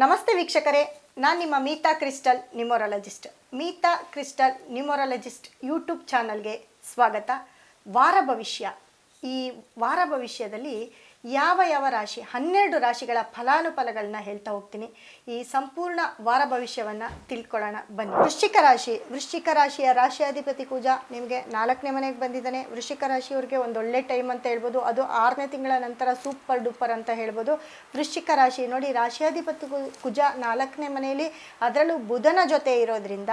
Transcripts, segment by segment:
ನಮಸ್ತೆ ವೀಕ್ಷಕರೇ, ನಾನು ನಿಮ್ಮ Meeta crystal numerologist. Meeta crystal numerologist YouTube ಚಾನಲ್ಗೆ ಸ್ವಾಗತ. ವಾರ ಭವಿಷ್ಯ. ಈ ವಾರ ಭವಿಷ್ಯದಲ್ಲಿ ಯಾವ ರಾಶಿ 12 ರಾಶಿಗಳ ಫಲಾನುಫಲಗಳನ್ನ ಹೇಳ್ತಾ ಹೋಗ್ತೀನಿ. ಈ ಸಂಪೂರ್ಣ ವಾರ ಭವಿಷ್ಯವನ್ನು ತಿಳ್ಕೊಳ್ಳೋಣ ಬನ್ನಿ. ವೃಶ್ಚಿಕ ರಾಶಿಯ ರಾಶಿಯಾಧಿಪತಿ ಕುಜ ನಿಮಗೆ 4ನೇ ಮನೆಗೆ ಬಂದಿದ್ದಾನೆ. ವೃಶ್ಚಿಕ ರಾಶಿಯವರಿಗೆ ಒಂದು ಒಳ್ಳೆ ಟೈಮ್ ಅಂತ ಹೇಳ್ಬೋದು. ಅದು 6ನೇ ತಿಂಗಳ ನಂತರ ಸೂಪರ್ ಡೂಪರ್ ಅಂತ ಹೇಳ್ಬೋದು. ವೃಶ್ಚಿಕ ರಾಶಿ ನೋಡಿ, ರಾಶಿಯಾಧಿಪತಿ ಕುಜ 4ನೇ ಮನೆಯಲ್ಲಿ, ಅದರಲ್ಲೂ ಬುಧನ ಜೊತೆ ಇರೋದ್ರಿಂದ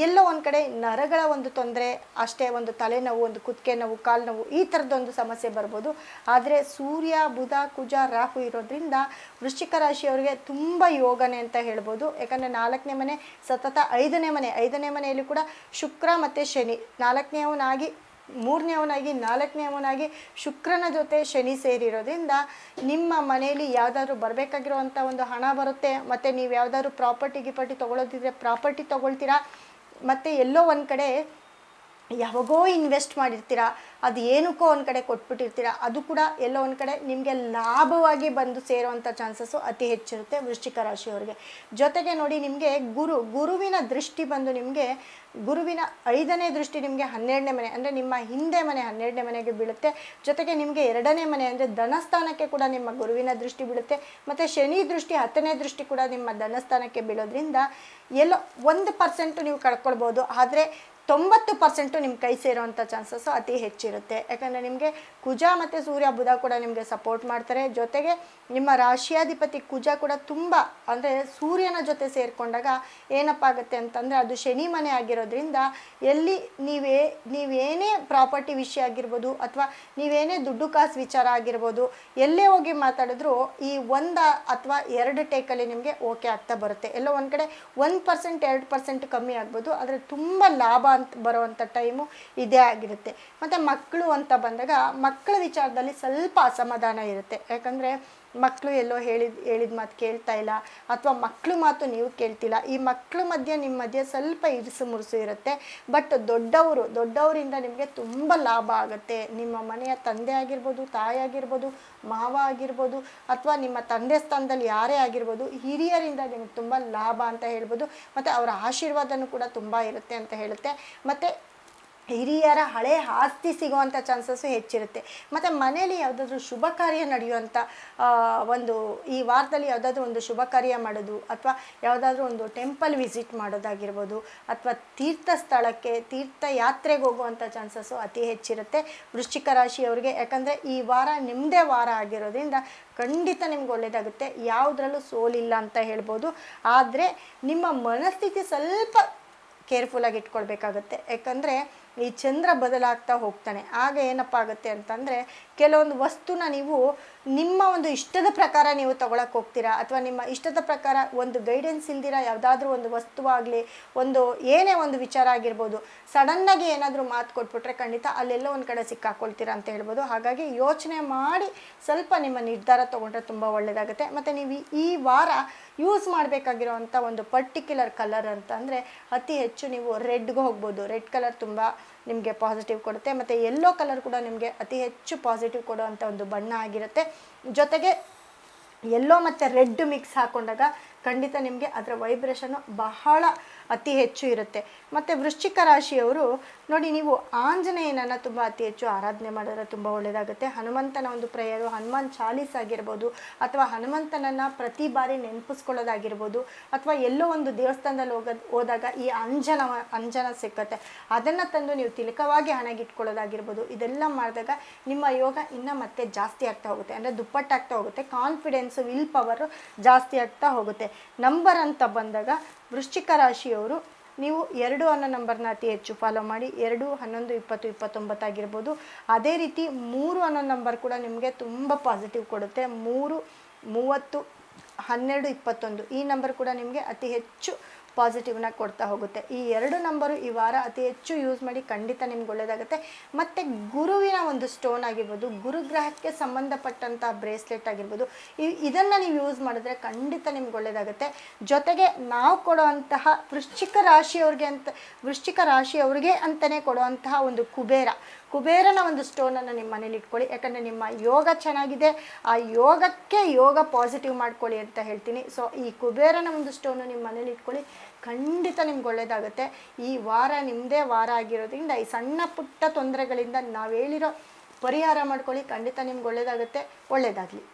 ಎಲ್ಲೋ ಒಂದು ಕಡೆ ನರಗಳ ಒಂದು ತೊಂದರೆ ಅಷ್ಟೇ, ಒಂದು ತಲೆನೋವು, ಒಂದು ಕುತ್ತಿಗೆ ನೋವು, ಕಾಲು ನೋವು, ಈ ಥರದ್ದೊಂದು ಸಮಸ್ಯೆ ಬರ್ಬೋದು. ಆದರೆ ಸೂರ್ಯ, ಬುಧ, ಕುಜ, ರಾಹು ಇರೋದ್ರಿಂದ ವೃಶ್ಚಿಕ ರಾಶಿಯವರಿಗೆ ತುಂಬ ಯೋಗನೆ ಅಂತ ಹೇಳ್ಬೋದು. ಯಾಕಂದರೆ 4ನೇ ಮನೆ ಸತತ 5ನೇ ಮನೆಯಲ್ಲಿ ಕೂಡ ಶುಕ್ರ ಮತ್ತು ಶನಿ 4ನೇವನಾಗಿ 3ನೇವನಾಗಿ 4ನೇವನಾಗಿ ಶುಕ್ರನ ಜೊತೆ ಶನಿ ಸೇರಿರೋದ್ರಿಂದ ನಿಮ್ಮ ಮನೆಯಲ್ಲಿ ಯಾವುದಾದ್ರೂ ಬರಬೇಕಾಗಿರೋವಂಥ ಒಂದು ಹಣ ಬರುತ್ತೆ. ಮತ್ತು ನೀವು ಯಾವುದಾದ್ರೂ ಪ್ರಾಪರ್ಟಿ ತೊಗೊಳೋದಿದ್ರೆ ಪ್ರಾಪರ್ಟಿ ತೊಗೊಳ್ತೀರಾ. ಮತ್ತು ಎಲ್ಲೋ ಒಂದು ಕಡೆ ಯಾವಾಗೋ ಇನ್ವೆಸ್ಟ್ ಮಾಡಿರ್ತೀರ, ಅದು ಏನಕ್ಕೋ ಒಂದು ಕಡೆ ಕೊಟ್ಬಿಟ್ಟಿರ್ತೀರ, ಅದು ಕೂಡ ಎಲ್ಲೋ ಒಂದು ಕಡೆ ನಿಮಗೆ ಲಾಭವಾಗಿ ಬಂದು ಸೇರುವಂಥ ಚಾನ್ಸಸ್ಸು ಅತಿ ಹೆಚ್ಚಿರುತ್ತೆ ವೃಶ್ಚಿಕ ರಾಶಿಯವರಿಗೆ. ಜೊತೆಗೆ ನೋಡಿ, ನಿಮಗೆ ಗುರುವಿನ ದೃಷ್ಟಿ ಬಂದು ನಿಮಗೆ ಗುರುವಿನ 5ನೇ ದೃಷ್ಟಿ ನಿಮಗೆ 12ನೇ ಮನೆ ಅಂದರೆ ನಿಮ್ಮ ಹಿಂದೆ ಮನೆ 12ನೇ ಮನೆಗೆ ಬೀಳುತ್ತೆ. ಜೊತೆಗೆ ನಿಮಗೆ 2ನೇ ಮನೆ ಅಂದರೆ ಧನಸ್ಥಾನಕ್ಕೆ ಕೂಡ ನಿಮ್ಮ ಗುರುವಿನ ದೃಷ್ಟಿ ಬೀಳುತ್ತೆ. ಮತ್ತು ಶನಿ ದೃಷ್ಟಿ 10ನೇ ದೃಷ್ಟಿ ಕೂಡ ನಿಮ್ಮ ಧನಸ್ಥಾನಕ್ಕೆ ಬೀಳೋದ್ರಿಂದ ಎಲ್ಲೋ 1% ನೀವು ಕಳ್ಕೊಳ್ಬೋದು. ಆದರೆ 90% ನಿಮ್ಮ ಕೈ ಸೇರೋವಂಥ ಚಾನ್ಸಸ್ಸು ಅತಿ ಹೆಚ್ಚಿರುತ್ತೆ. ಯಾಕಂದರೆ ನಿಮಗೆ ಕುಜ ಮತ್ತು ಸೂರ್ಯ, ಬುಧ ಕೂಡ ನಿಮಗೆ ಸಪೋರ್ಟ್ ಮಾಡ್ತಾರೆ. ಜೊತೆಗೆ ನಿಮ್ಮ ರಾಶಿಯಾಧಿಪತಿ ಕುಜ ಕೂಡ ತುಂಬ ಅಂದರೆ ಸೂರ್ಯನ ಜೊತೆ ಸೇರಿಕೊಂಡಾಗ ಏನಪ್ಪ ಆಗುತ್ತೆ ಅಂತಂದರೆ, ಅದು ಶನಿ ಮನೆ ಆಗಿರೋದ್ರಿಂದ ಎಲ್ಲಿ ನೀವೇನೇ ಪ್ರಾಪರ್ಟಿ ವಿಷಯ ಆಗಿರ್ಬೋದು, ಅಥವಾ ನೀವೇನೇ ದುಡ್ಡು ಕಾಸು ವಿಚಾರ ಆಗಿರ್ಬೋದು, ಎಲ್ಲೇ ಹೋಗಿ ಮಾತಾಡಿದ್ರು ಈ 1 ಅಥವಾ 2 ಟೇಕಲ್ಲಿ ನಿಮಗೆ ಓಕೆ ಆಗ್ತಾ ಬರುತ್ತೆ. ಎಲ್ಲೋ ಒಂದು ಕಡೆ 1% 2% ಕಮ್ಮಿ ಆಗ್ಬೋದು, ಆದರೆ ತುಂಬ ಲಾಭ ಅಂತ ಬರುವಂಥ ಟೈಮು ಇದೇ ಆಗಿರುತ್ತೆ. ಮತ್ತು ಮಕ್ಕಳು ಅಂತ ಬಂದಾಗ ಮಕ್ಕಳ ವಿಚಾರದಲ್ಲಿ ಸ್ವಲ್ಪ ಅಸಮಾಧಾನ ಇರುತ್ತೆ. ಯಾಕಂದರೆ ಮಕ್ಕಳು ಎಲ್ಲೋ ಹೇಳಿದ ಮಾತು ಕೇಳ್ತಾ ಇಲ್ಲ, ಅಥವಾ ಮಕ್ಕಳು ಮಾತು ನೀವು ಕೇಳ್ತಿಲ್ಲ. ಈ ಮಕ್ಕಳ ನಿಮ್ಮ ಮಧ್ಯೆ ಸ್ವಲ್ಪ ಇರಿಸು ಮುರುಸು ಇರುತ್ತೆ. ಬಟ್ ದೊಡ್ಡವರಿಂದ ನಿಮಗೆ ತುಂಬ ಲಾಭ ಆಗುತ್ತೆ. ನಿಮ್ಮ ಮನೆಯ ತಂದೆ ಆಗಿರ್ಬೋದು, ತಾಯಿ ಆಗಿರ್ಬೋದು, ಮಾವ ಆಗಿರ್ಬೋದು, ಅಥವಾ ನಿಮ್ಮ ತಂದೆ ಸ್ಥಾನದಲ್ಲಿ ಯಾರೇ ಆಗಿರ್ಬೋದು, ಹಿರಿಯರಿಂದ ನಿಮಗೆ ತುಂಬ ಲಾಭ ಅಂತ ಹೇಳ್ಬೋದು. ಮತ್ತು ಅವರ ಆಶೀರ್ವಾದನೂ ಕೂಡ ತುಂಬ ಇರುತ್ತೆ ಅಂತ ಹೇಳುತ್ತೆ. ಮತ್ತು ಹಿರಿಯರ ಹಳೆ ಆಸ್ತಿ ಸಿಗುವಂಥ ಚಾನ್ಸಸ್ಸು ಹೆಚ್ಚಿರುತ್ತೆ. ಮತ್ತು ಮನೆಯಲ್ಲಿ ಯಾವುದಾದ್ರೂ ಶುಭ ಕಾರ್ಯ ನಡೆಯುವಂಥ ಈ ವಾರದಲ್ಲಿ ಯಾವುದಾದ್ರೂ ಒಂದು ಶುಭ ಕಾರ್ಯ ಮಾಡೋದು, ಅಥವಾ ಯಾವುದಾದ್ರೂ ಒಂದು ಟೆಂಪಲ್ ವಿಸಿಟ್ ಮಾಡೋದಾಗಿರ್ಬೋದು, ಅಥವಾ ತೀರ್ಥಯಾತ್ರೆಗೆ ಹೋಗುವಂಥ ಚಾನ್ಸಸ್ಸು ಅತಿ ಹೆಚ್ಚಿರುತ್ತೆ ವೃಶ್ಚಿಕ ರಾಶಿಯವರಿಗೆ. ಯಾಕಂದರೆ ಈ ವಾರ ನಿಮ್ಮದೇ ವಾರ ಆಗಿರೋದ್ರಿಂದ ಖಂಡಿತ ನಿಮ್ಗೆ ಒಳ್ಳೆಯದಾಗುತ್ತೆ. ಯಾವುದ್ರಲ್ಲೂ ಸೋಲಿಲ್ಲ ಅಂತ ಹೇಳ್ಬೋದು. ಆದರೆ ನಿಮ್ಮ ಮನಸ್ಥಿತಿ ಸ್ವಲ್ಪ ಕೇರ್ಫುಲ್ಲಾಗಿ ಇಟ್ಕೊಳ್ಬೇಕಾಗತ್ತೆ. ಯಾಕಂದರೆ ಈ ಚಂದ್ರ ಬದಲಾಗ್ತಾ ಹೋಗ್ತಾನೆ. ಆಗ ಏನಪ್ಪ ಆಗುತ್ತೆ ಅಂತಂದರೆ, ಕೆಲವೊಂದು ವಸ್ತುನ ನೀವು ನಿಮ್ಮ ಒಂದು ಇಷ್ಟದ ಪ್ರಕಾರ ನೀವು ತೊಗೊಳಕ್ಕೆ ಹೋಗ್ತೀರಾ, ಅಥವಾ ನಿಮ್ಮ ಇಷ್ಟದ ಪ್ರಕಾರ ಒಂದು ಗೈಡೆನ್ಸ್ ಇಲ್ದಿರ ಯಾವುದಾದ್ರೂ ಒಂದು ವಸ್ತುವಾಗಲಿ, ಏನೇ ಒಂದು ವಿಚಾರ ಆಗಿರ್ಬೋದು, ಸಡನ್ನಾಗಿ ಏನಾದರೂ ಮಾತು ಕೊಟ್ಬಿಟ್ರೆ ಖಂಡಿತ ಅಲ್ಲೆಲ್ಲೋ ಒಂದು ಕಡೆ ಸಿಕ್ಕಾಕೊಳ್ತೀರಾ ಅಂತ ಹೇಳ್ಬೋದು. ಹಾಗಾಗಿ ಯೋಚನೆ ಮಾಡಿ ಸ್ವಲ್ಪ ನಿಮ್ಮ ನಿರ್ಧಾರ ತೊಗೊಂಡ್ರೆ ತುಂಬ ಒಳ್ಳೆಯದಾಗುತ್ತೆ. ಮತ್ತು ನೀವು ಈ ವಾರ ಯೂಸ್ ಮಾಡಬೇಕಾಗಿರೋವಂಥ ಒಂದು ಪರ್ಟಿಕ್ಯುಲರ್ ಕಲರ್ ಅಂತಂದರೆ ಅತಿ ಹೆಚ್ಚು ನೀವು ರೆಡ್ಗೆ ಹೋಗ್ಬೋದು. ರೆಡ್ ಕಲರ್ ತುಂಬ ನಿಮಗೆ ಪಾಸಿಟಿವ್ ಕೊಡುತ್ತೆ. ಮತ್ತು ಯೆಲ್ಲೋ ಕಲರ್ ಕೂಡ ನಿಮಗೆ ಅತಿ ಹೆಚ್ಚು ಪಾಸಿಟಿವ್ ಕೊಡುವಂಥ ಒಂದು ಬಣ್ಣ ಆಗಿರುತ್ತೆ. ಜೊತೆಗೆ ಯೆಲ್ಲೋ ಮತ್ತು ರೆಡ್ ಮಿಕ್ಸ್ ಹಾಕ್ಕೊಂಡಾಗ ಖಂಡಿತ ನಿಮಗೆ ಅದರ ವೈಬ್ರೇಷನ್ನು ಬಹಳ ಅತಿ ಹೆಚ್ಚು ಇರುತ್ತೆ. ಮತ್ತು ವೃಶ್ಚಿಕ ರಾಶಿಯವರು ನೋಡಿ, ನೀವು ಆಂಜನೇಯನನ್ನು ತುಂಬ ಅತಿ ಹೆಚ್ಚು ಆರಾಧನೆ ಮಾಡಿದ್ರೆ ತುಂಬ ಒಳ್ಳೆಯದಾಗುತ್ತೆ. ಹನುಮಂತನ ಒಂದು ಪ್ರೇಯರು, ಹನುಮಾನ್ ಚಾಲೀಸ್ ಆಗಿರ್ಬೋದು, ಅಥವಾ ಹನುಮಂತನನ್ನು ಪ್ರತಿ ಬಾರಿ ನೆನಪಿಸ್ಕೊಳ್ಳೋದಾಗಿರ್ಬೋದು, ಅಥವಾ ಎಲ್ಲೋ ಒಂದು ದೇವಸ್ಥಾನದಲ್ಲಿ ಹೋದಾಗ ಈ ಅಂಜನ ಸಿಕ್ಕತ್ತೆ, ಅದನ್ನು ತಂದು ನೀವು ತಿಲಕವಾಗಿ ಹಣಗಿಟ್ಕೊಳ್ಳೋದಾಗಿರ್ಬೋದು. ಇದೆಲ್ಲ ಮಾಡಿದಾಗ ನಿಮ್ಮ ಯೋಗ ಇನ್ನೂ ಮತ್ತೆ ಜಾಸ್ತಿ ಆಗ್ತಾ ಹೋಗುತ್ತೆ. ಅಂದರೆ ದುಪ್ಪಟ್ಟಾಗ್ತಾ ಹೋಗುತ್ತೆ. ಕಾನ್ಫಿಡೆನ್ಸು, ವಿಲ್ ಪವರು ಜಾಸ್ತಿ ಆಗ್ತಾ ಹೋಗುತ್ತೆ. ನಂಬರ್ ಅಂತ ಬಂದಾಗ ವೃಶ್ಚಿಕ ರಾಶಿಯವರು ನೀವು 2 ಅನ್ನೋ ನಂಬರ್ನ ಅತಿ ಹೆಚ್ಚು ಫಾಲೋ ಮಾಡಿ. 2, 11, 20, 29 ಆಗಿರ್ಬೋದು. ಅದೇ ರೀತಿ 3 ಅನ್ನೋ ನಂಬರ್ ಕೂಡ ನಿಮಗೆ ತುಂಬ ಪಾಸಿಟಿವ್ ಕೊಡುತ್ತೆ. 3, 30, 12, 21 ಈ ನಂಬರ್ ಕೂಡ ನಿಮಗೆ ಅತಿ ಹೆಚ್ಚು ಪಾಸಿಟಿವ್ನ ಕೊಡ್ತಾ ಹೋಗುತ್ತೆ. ಈ 2 ನಂಬರು ಈ ವಾರ ಅತಿ ಹೆಚ್ಚು ಯೂಸ್ ಮಾಡಿ, ಖಂಡಿತ ನಿಮ್ಗೆ ಒಳ್ಳೆಯದಾಗುತ್ತೆ. ಮತ್ತು ಗುರುವಿನ ಒಂದು ಸ್ಟೋನ್ ಆಗಿರ್ಬೋದು, ಗುರುಗ್ರಹಕ್ಕೆ ಸಂಬಂಧಪಟ್ಟಂಥ ಬ್ರೇಸ್ಲೆಟ್ ಆಗಿರ್ಬೋದು, ಇದನ್ನು ನೀವು ಯೂಸ್ ಮಾಡಿದ್ರೆ ಖಂಡಿತ ನಿಮ್ಗೆ ಒಳ್ಳೆಯದಾಗುತ್ತೆ. ಜೊತೆಗೆ ನಾವು ಕೊಡುವಂತಹ ವೃಶ್ಚಿಕ ರಾಶಿಯವ್ರಿಗೆ ಅಂತಲೇ ಕೊಡುವಂತಹ ಒಂದು ಕುಬೇರನ ಒಂದು ಸ್ಟೋನನ್ನು ನಿಮ್ಮ ಮನೇಲಿ ಇಟ್ಕೊಳ್ಳಿ. ಯಾಕಂದರೆ ನಿಮ್ಮ ಯೋಗ ಚೆನ್ನಾಗಿದೆ, ಆ ಯೋಗಕ್ಕೆ ಯೋಗ ಪಾಸಿಟಿವ್ ಮಾಡ್ಕೊಳ್ಳಿ ಅಂತ ಹೇಳ್ತೀನಿ. ಸೊ ಈ ಕುಬೇರನ ಒಂದು ಸ್ಟೋನು ನಿಮ್ಮ ಮನೇಲಿ ಇಟ್ಕೊಳ್ಳಿ, ಖಂಡಿತ ನಿಮ್ಗೆ ಒಳ್ಳೆಯದಾಗುತ್ತೆ. ಈ ವಾರ ನಿಮ್ಮದೇ ವಾರ ಆಗಿರೋದ್ರಿಂದ ಈ ಸಣ್ಣ ಪುಟ್ಟ ತೊಂದರೆಗಳಿಂದ ನಾವು ಹೇಳಿರೋ ಪರಿಹಾರ ಮಾಡ್ಕೊಳ್ಳಿ, ಖಂಡಿತ ನಿಮ್ಗೆ ಒಳ್ಳೆಯದಾಗುತ್ತೆ. ಒಳ್ಳೆಯದಾಗಲಿ.